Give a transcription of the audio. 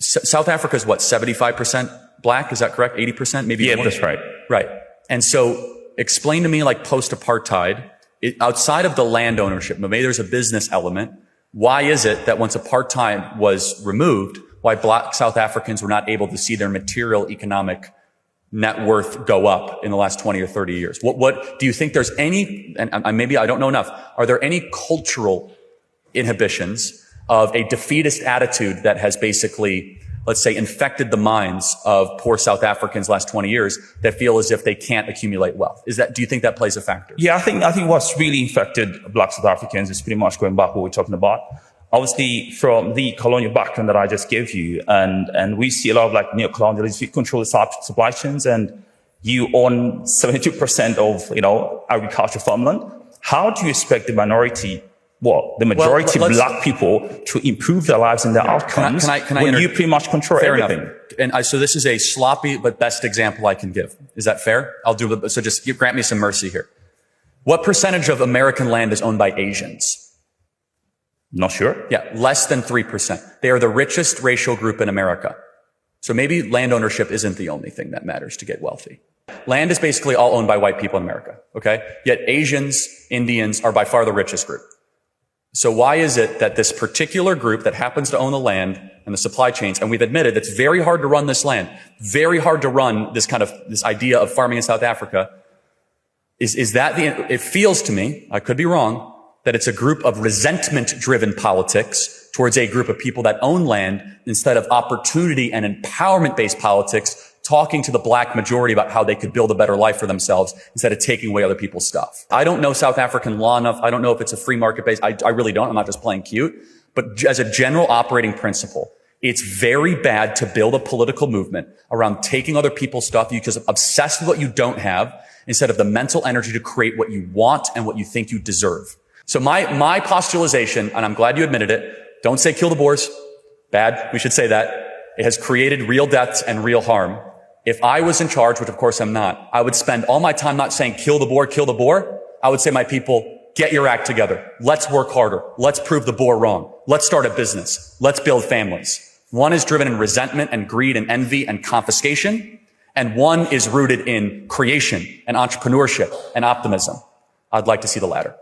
South Africa is what, 75% black? Is that correct? 80%? Maybe Yeah, more? that's right. Right. And so explain to me, like post-apartheid, outside of the land ownership, maybe there's a business element. Why is it that once apartheid was removed, why black South Africans were not able to see their material economic net worth go up in the last 20 or 30 years? What do you think there's any, and maybe I don't know enough, are there any cultural inhibitions of a defeatist attitude that has basically, let's say, infected the minds of poor South Africans last 20 years that feel as if they can't accumulate wealth? Do you think that plays a factor? Yeah, I think what's really infected black South Africans is pretty much going back what we're talking about. Obviously, from the colonial background that I just gave you, and we see a lot of like neo-colonialism, you control the supply chains, and you own 72% of, agricultural farmland. How do you expect the minority, the majority black people to improve their lives and their outcomes when you pretty much control everything? Enough. And so this is a sloppy but best example I can give. Is that fair? So just grant me some mercy here. What percentage of American land is owned by Asians? Not sure. Yeah, less than 3%. They are the richest racial group in America. So maybe land ownership isn't the only thing that matters to get wealthy. Land is basically all owned by white people in America, okay? Yet Asians, Indians are by far the richest group. So why is it that this particular group that happens to own the land and the supply chains, and we've admitted it's very hard to run this land, very hard to run this idea of farming in South Africa, it feels to me, I could be wrong, that it's a group of resentment-driven politics towards a group of people that own land instead of opportunity and empowerment-based politics, talking to the black majority about how they could build a better life for themselves instead of taking away other people's stuff. I don't know South African law enough. I don't know if it's a free market-based. I really don't. I'm not just playing cute. But as a general operating principle, it's very bad to build a political movement around taking other people's stuff because you're obsessed with what you don't have instead of the mental energy to create what you want and what you think you deserve. So my postulation, and I'm glad you admitted it, don't say kill the Boers. Bad. We should say that. It has created real deaths and real harm. If I was in charge, which of course I'm not, I would spend all my time not saying kill the Boer, kill the Boer. I would say, my people, get your act together. Let's work harder. Let's prove the Boer wrong. Let's start a business. Let's build families. One is driven in resentment and greed and envy and confiscation, and one is rooted in creation and entrepreneurship and optimism. I'd like to see the latter.